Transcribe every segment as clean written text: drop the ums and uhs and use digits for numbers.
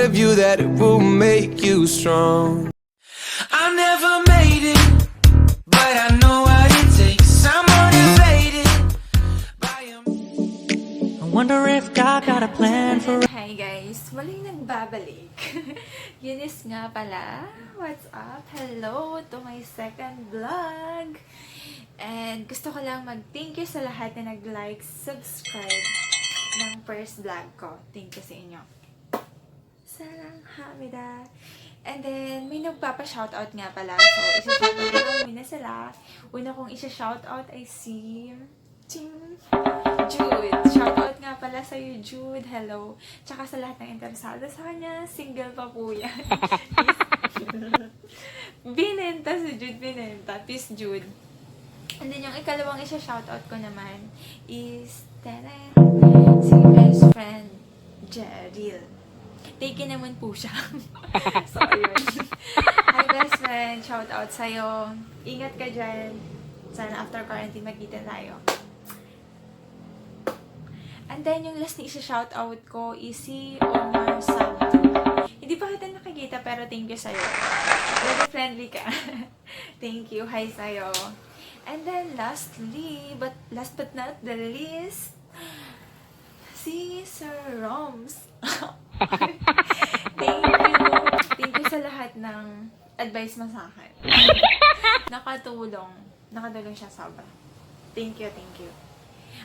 of you that it will make you strong. I never made it, but I know what it takes. I'm motivated by a... I wonder if God got a plan for. Hi guys! Muling nagbabalik. Eunice nga pala. What's up? Hello to my second vlog. And gusto ko lang mag-thank you sa lahat na nag-like, subscribe ng first vlog ko. Thank you sa inyo. Sarang hamida. And then, may nagpapa-shoutout nga pala. So, isa-shoutout ko muna sila. Una kong isa-shoutout ay si... Jude. Shoutout nga pala sa'yo, Jude. Hello. Tsaka sa lahat ng interesado sa kanya, single pa po yan. Binenta si Jude, binenta. Peace, Jude. And then, yung ikalawang isa-shoutout ko naman is, si best friend, Jeril. Taken naman po siya. So, ayun. Hi, best friend. Shoutout sa'yo. Ingat ka dyan. Sana after quarantine, magkita tayo. And then, yung last na isa-shoutout ko is si Omar Santo. Hindi pa kita nakikita, pero thank you sa'yo. Very friendly ka. Thank you. Hi sa'yo. And then, last but not the least, si Sir Roms. Thank you. Thank you sa lahat ng advice mo sa akin. Nakatulong siya sobra. Thank you, thank you.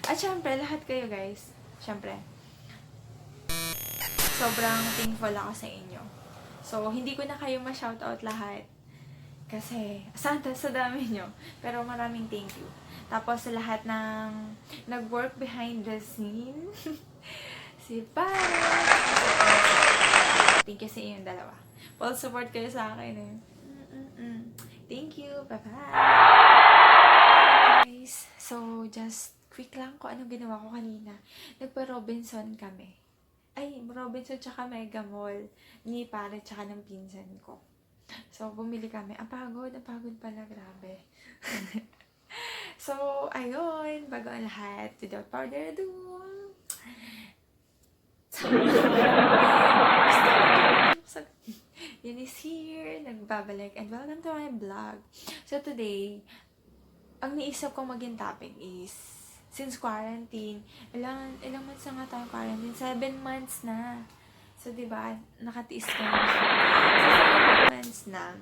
At syempre, lahat kayo guys, syempre, sobrang thankful ako sa inyo. So, hindi ko na kayo ma-shoutout lahat. Kasi, sa dami nyo. Pero maraming thank you. Tapos, sa lahat ng nag-work behind the scene, si Para, thank you sa inyong dalawa. Full support kayo sa akin eh. Thank you. Bye-bye. Guys, so just quick lang kung anong ginawa ko kanina. Nagpa-Robinson kami. Ay, Robinson tsaka Mega Mall ni Pare tsaka ng pinsan ko. So, bumili kami. Ang pagod pala, grabe. So, ayun, bago ang lahat, without further ado, Eunice here, nagbabalik, and welcome to my vlog. So today, ang naisip kong maging topic is, since quarantine, ilang months na nga tayong quarantine? 7 months na. So, diba, nakatiis ka na. So, 7 months na.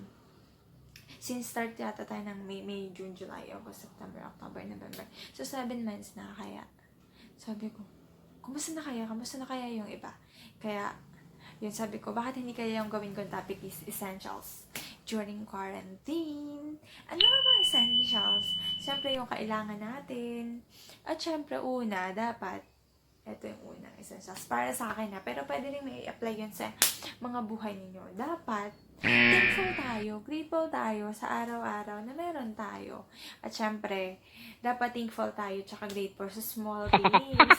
Since start yata tayo ng May, June, July, August, September, October, November. So, 7 months na. Kaya, sabi ko, Kamusta na kaya yung iba? Kaya, yun sabi ko, bakit hindi kaya yung gawin kong topic is essentials during quarantine? Ano nga ba essentials? Siyempre, yung kailangan natin. At siyempre, una, dapat, ito yung unang essentials. Para sa akin na, pero pwede rin may apply yun sa mga buhay ninyo. Dapat, thankful tayo, grateful tayo sa araw-araw na meron tayo. At syempre, dapat thankful tayo tsaka grateful sa small things.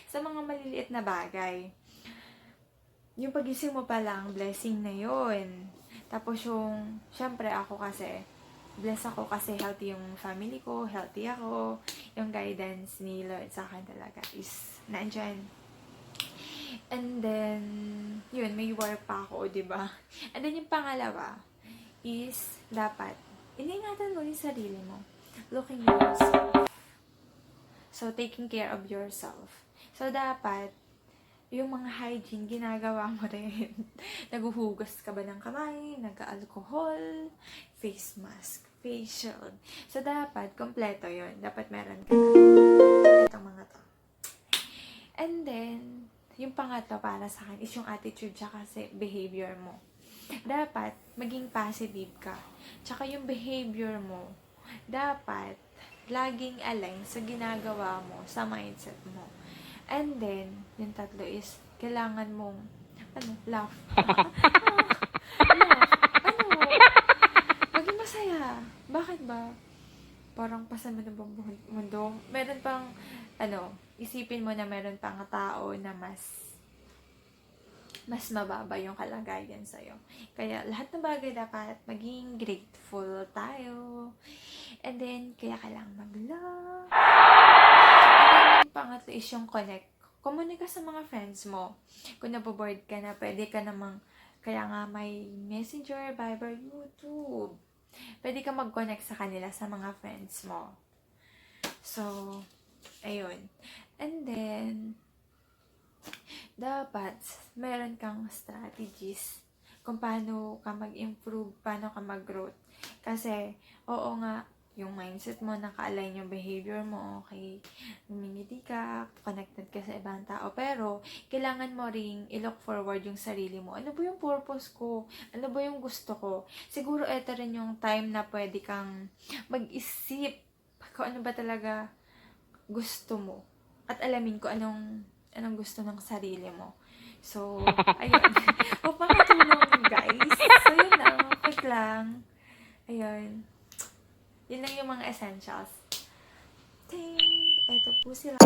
Sa mga maliliit na bagay. Yung pagising mo pa lang, blessing na yun. Tapos yung, syempre ako kasi, bless ako kasi healthy yung family ko, healthy ako. Yung guidance ni Lord sa akin talaga is nandyan. And then, yun, may work pa ako, diba? And then yung pangalawa is, dapat, iningatan mo yung sarili mo. Looking yourself. So, taking care of yourself. So, dapat, yung mga hygiene, ginagawa mo rin. Naguhugas ka ba ng kamay? Nag-alcohol? Face mask? Facial? So, dapat, kompleto yun. Dapat meron ka na. Itong mga to. And then, yung pangatlo para sa akin is yung attitude tsaka behavior mo. Dapat, maging positive ka. Tsaka yung behavior mo, dapat, laging align sa ginagawa mo, sa mindset mo. And then, yung tatlo is, kailangan mong, laugh. Maging masaya. Bakit ba? Parang pasama na bang mundo? Meron pang, isipin mo na meron pang tao na mas mababa yung kalagayan sa'yo. Kaya, lahat ng bagay dapat maging grateful tayo. And then, kaya ka lang mag-love. And then, yung pangatlo is yung connect Komunika sa mga friends mo. Kung naboboard ka na, pwede ka namang, kaya nga may Messenger, Viber, YouTube. Pwede ka mag-connect sa kanila, sa mga friends mo. So, ayun. And then, dapat meron kang strategies kung paano ka mag-improve, paano ka mag-growth. Kasi, oo nga, yung mindset mo, naka-align yung behavior mo, okay, humingiti ka, connected ka sa ibang tao, pero, kailangan mo ring i-look forward yung sarili mo. Ano ba yung purpose ko? Ano ba yung gusto ko? Siguro, ito rin yung time na pwede kang mag-isip kung ano ba talaga gusto mo. At alamin ko anong gusto ng sarili mo. So, ayun. Huwag makatulong, guys. So, yun lang. Quick lang. Ayun. Yun lang yung mga essentials. Ting! Ito po sila.